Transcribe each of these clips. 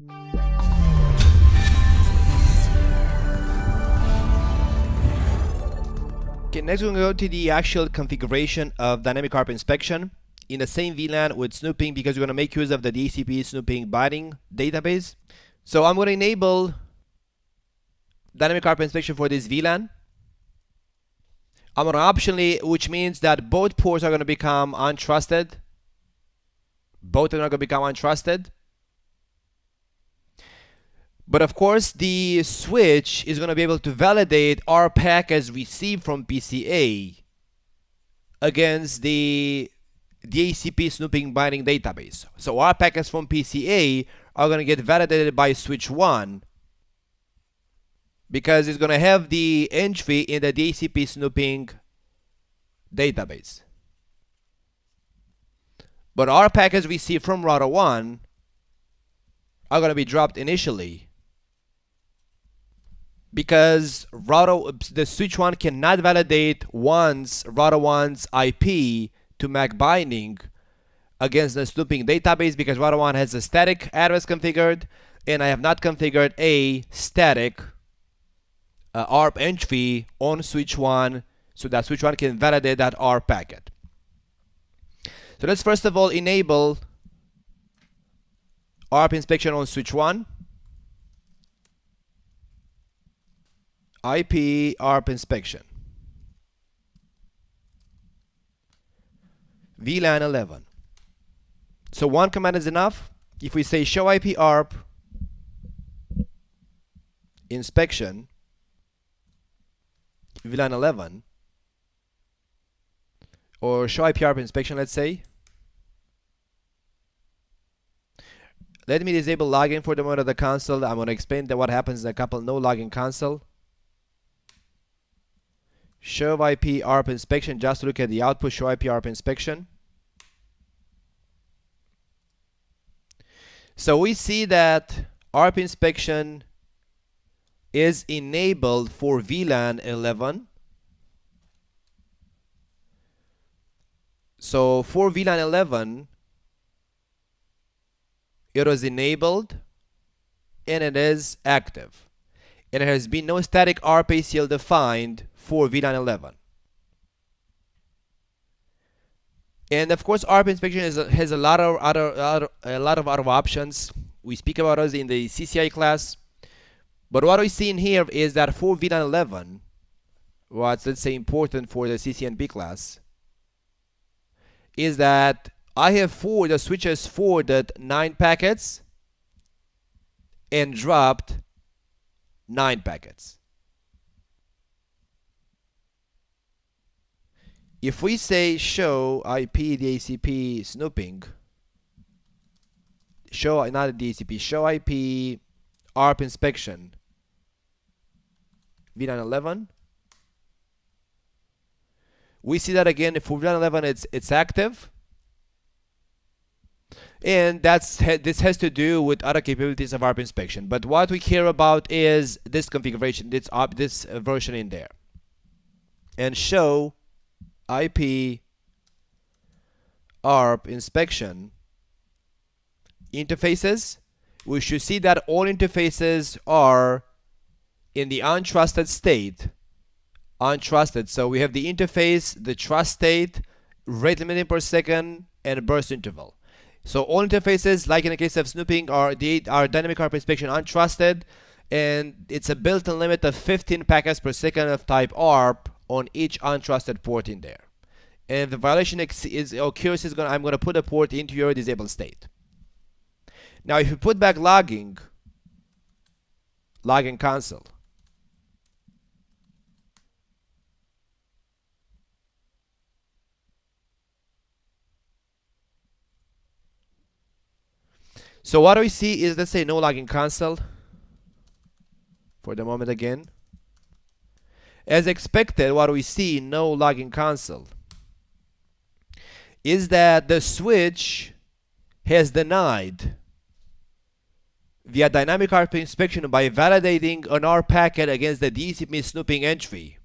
Okay, next we're going to go to the actual configuration of dynamic ARP inspection in the same VLAN with snooping, because we're going to make use of the DHCP snooping binding database. So I'm going to enable dynamic ARP inspection for this VLAN. I'm going to optionally, which means that both ports are going to become untrusted. Both of them are going to become untrusted. But of course, the switch is going to be able to validate our packets received from PCA against the DHCP snooping binding database. So our packets from PCA are going to get validated by switch 1 because it's going to have the entry in the DHCP snooping database. But our packets received from router 1 are going to be dropped initially, because the switch 1 cannot validate router 1's IP to MAC binding against the snooping database, because router 1 has a static address configured, and I have not configured a static ARP entry on switch 1 so that switch 1 can validate that ARP packet. So let's first of all enable ARP inspection on switch 1. IP ARP inspection. VLAN 11. So one command is enough. If we say show IP ARP inspection VLAN 11, or show IP ARP inspection, let's say. Let me disable login for the moment of the console. I'm going to explain what happens in a couple. No login console. Show IP ARP inspection, just to look at the output. Show IP ARP inspection. So we see that ARP inspection is enabled for VLAN 11. So for VLAN 11, it was enabled and it is active. And there has been no static ARP ACL defined for VLAN 11. And of course, ARP inspection has a lot of other options. We speak about those in the CCI class. But what we see in here is that for VLAN 11, what's, let's say, important for the CCNP class is that I have the switches forwarded 9 packets and dropped 9 packets. If we say show IP DHCP snooping, show not DHCP, show IP ARP inspection VLAN 11, we see that again for VLAN 11 it's active, and this has to do with other capabilities of ARP inspection. But what we care about is this configuration, this version in there, and show IP ARP inspection interfaces. We should see that all interfaces are in the untrusted state. Untrusted. So we have the interface, the trust state, rate limiting per second, and burst interval. So all interfaces, like in the case of snooping, are dynamic ARP inspection untrusted, and it's a built-in limit of 15 packets per second of type ARP on each untrusted port in there. And if the violation occurs, I'm going to put a port into your disabled state. Now, if you put back logging console, so what we see is, let's say, no logging console for the moment again. As expected, what we see, no logging console, is that the switch has denied via dynamic ARP inspection by validating an ARP packet against the DHCP snooping entry,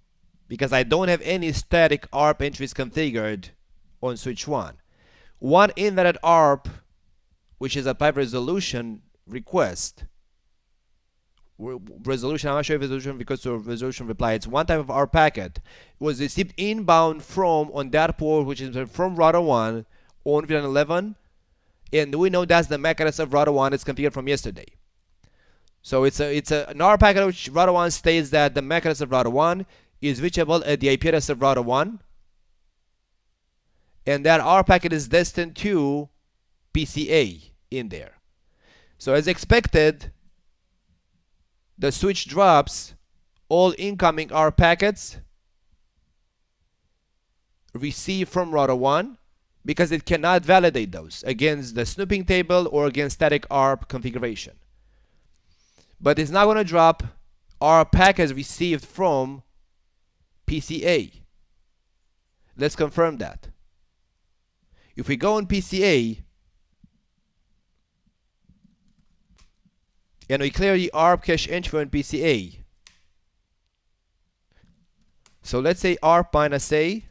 because I don't have any static ARP entries configured on switch 1. One invalid ARP, which is a pipe resolution, request, resolution, I'm not sure if resolution request or resolution reply, it's one type of ARP packet, was received inbound from on that port, which is from router 1 on VLAN 11, and we know that's the MAC address of router 1 is configured from yesterday. So it's an ARP packet which router 1 states that the MAC address of router 1 is reachable at the IP address of router 1, and that ARP packet is destined to PCA in there. So as expected, the switch drops all incoming ARP packets received from router 1 because it cannot validate those against the snooping table or against static ARP configuration. But it's not going to drop ARP packets received from PCA. Let's confirm that. If we go on PCA and we clear the ARP cache entry on PCA, so let's say ARP -A,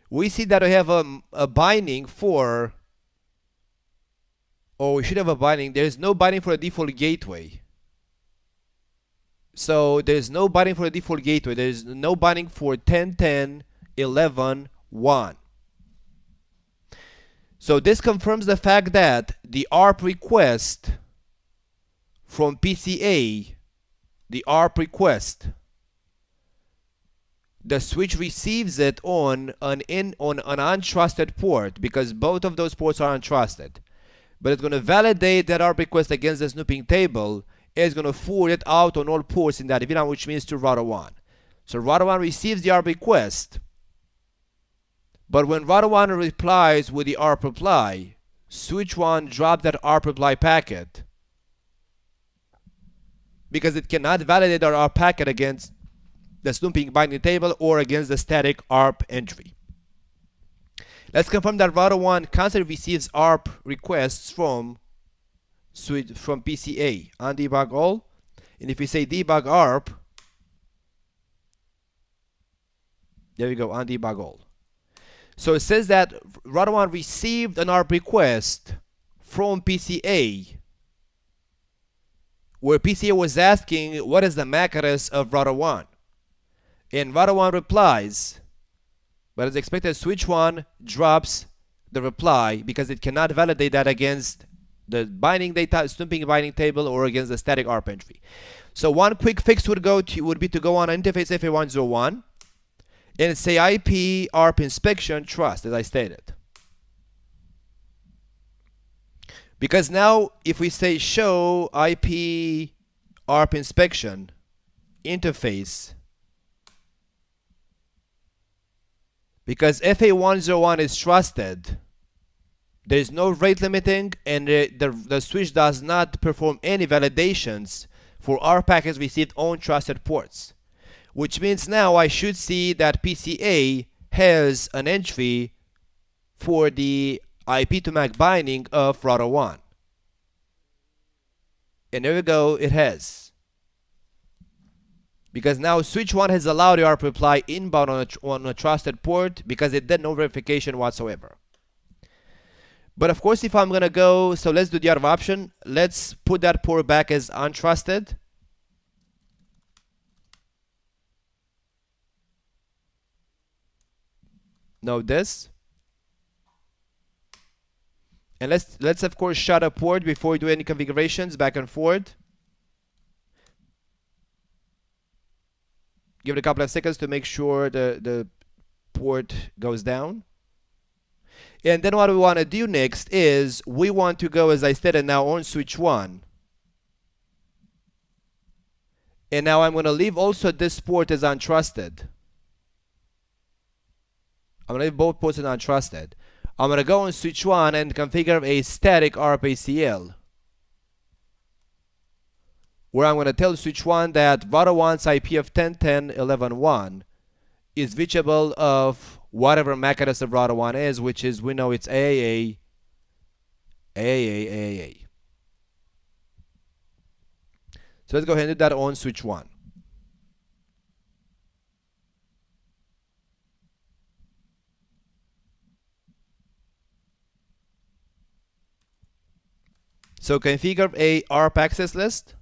we see that we have a binding for, or we should have a binding. There's no binding for a default gateway. So there's no binding for a default gateway. There's no binding for 10.10.11.1. So this confirms the fact that the ARP request from PCA, the ARP request, the switch receives it on an untrusted port because both of those ports are untrusted. But it's going to validate that ARP request against the snooping table. It's going to forward it out on all ports in that VLAN, which means to router 1. So router 1 receives the ARP request, but when router 1 replies with the ARP reply, switch 1 drops that ARP reply packet because it cannot validate our ARP packet against the snooping binding table or against the static ARP entry. Let's confirm that router 1 constantly receives ARP requests from PCA on debug all, and if we say debug ARP, there we go, on debug all. So it says that router 1 received an ARP request from PCA, where PCA was asking what is the MAC address of router 1, and router 1 replies, but as expected, switch 1 drops the reply because it cannot validate that against the binding data, snooping binding table, or against the static ARP entry. So one quick fix would be to go on interface FA101 and say IP ARP inspection trust, as I stated. Because now if we say show IP ARP inspection interface, because FA101 is trusted, there is no rate limiting, and the switch does not perform any validations for ARP packets received on trusted ports. Which means now I should see that PCA has an entry for the IP to MAC binding of router 1. And there we go, it has. Because now switch 1 has allowed the ARP reply inbound on a trusted port because it did no verification whatsoever. But of course, if I'm going to go, so let's do the other option. Let's put that port back as untrusted. Note this. And let's of course shut a port before we do any configurations back and forth. Give it a couple of seconds to make sure the port goes down. And then what we want to do next is we want to go, as I stated, now on switch 1. And now I'm going to leave also this port as untrusted. I'm going to leave both ports as untrusted. I'm going to go on switch 1 and configure a static ARP ACL, where I'm going to tell switch 1 that router 1's IP of 10.10.11.1 is reachable of whatever MAC address of router 1 is, which is, we know it's AAA. So let's go ahead and do that on switch 1. So configure a ARP access list.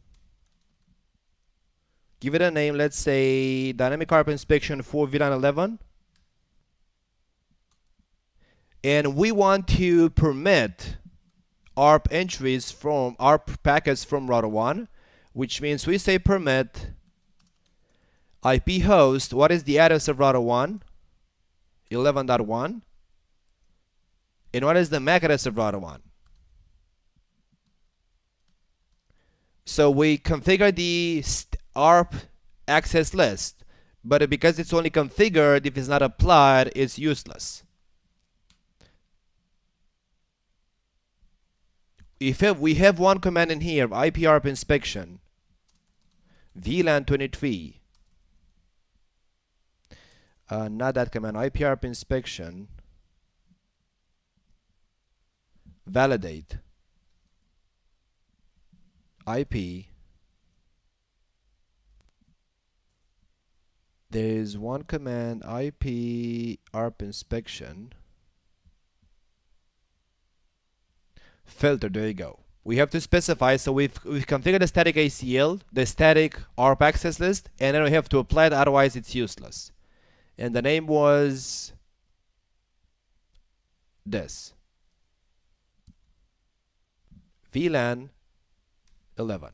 Give it a name, let's say dynamic ARP inspection for VLAN 11. And we want to permit ARP entries from ARP packets from router 1, which means we say permit IP host. What is the address of router 1? 11.1. And what is the MAC address of router 1? So we configure the ARP access list, but because it's only configured, if it's not applied, it's useless. If we have one command in here, IP ARP inspection, VLAN 23, not that command, IP ARP inspection, validate IP. There is one command, IP ARP inspection, filter. There you go. We have to specify, so we've configured the static ACL, the static ARP access list, and then we have to apply it, otherwise it's useless. And the name was this, VLAN 11.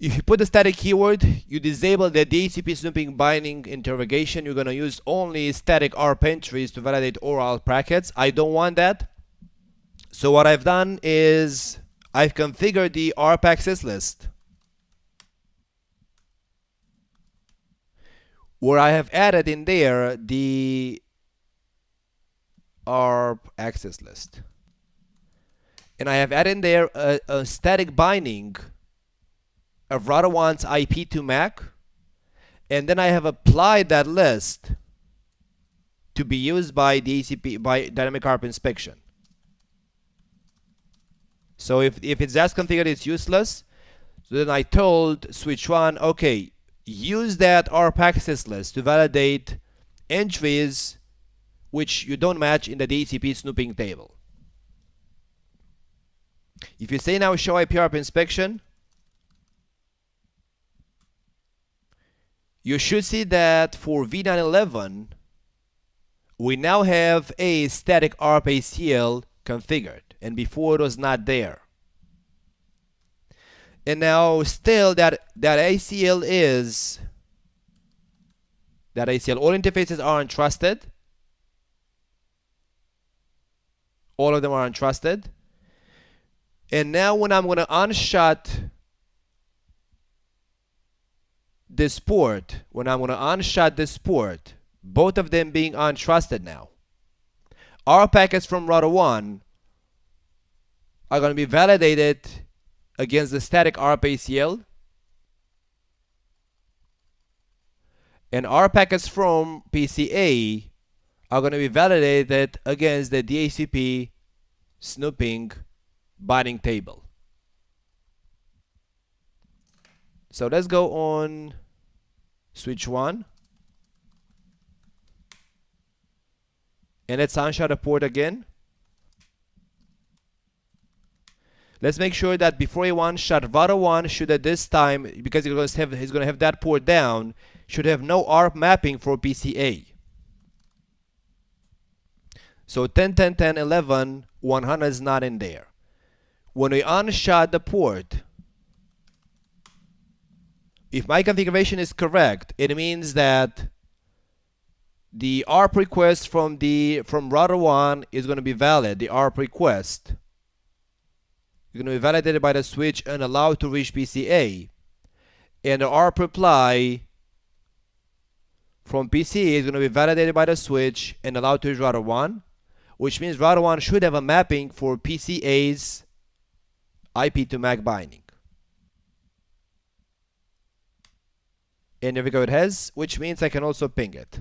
If you put the static keyword, you disable the DHCP snooping binding interrogation. You're going to use only static ARP entries to validate oral packets. I don't want that. So what I've done is I've configured the ARP access list, where I have added in there the ARP access list. And I have added in there a static binding of router 1's IP to MAC. And then I have applied that list to be used by DHCP, by dynamic ARP inspection. So if it's just configured, it's useless. So then I told switch 1, okay, use that ARP access list to validate entries which you don't match in the DHCP snooping table. If you say now show IP ARP inspection, you should see that for VLAN 11, we now have a static ARP ACL configured, and before it was not there. And now still that ACL, all interfaces are untrusted. All of them are untrusted. And now when I'm going to unshut this port, both of them being untrusted now, our packets from router 1 are going to be validated against the static ARP ACL, and our packets from PCA are going to be validated against the DHCP snooping binding table. So let's go on switch 1, and let's unshut the port again. Let's make sure that before you unshut, router 1 should at this time, because he's going to have that port down, should have no ARP mapping for PCA. So 10, 10, 10, 11, 100 is not in there. When we unshut the port, if my configuration is correct, it means that the ARP request from router 1 is going to be valid. The ARP request is going to be validated by the switch and allowed to reach PCA. And the ARP reply from PCA is going to be validated by the switch and allowed to reach router 1, which means router 1 should have a mapping for PCA's IP to MAC binding. And there we go, it has, which means I can also ping it.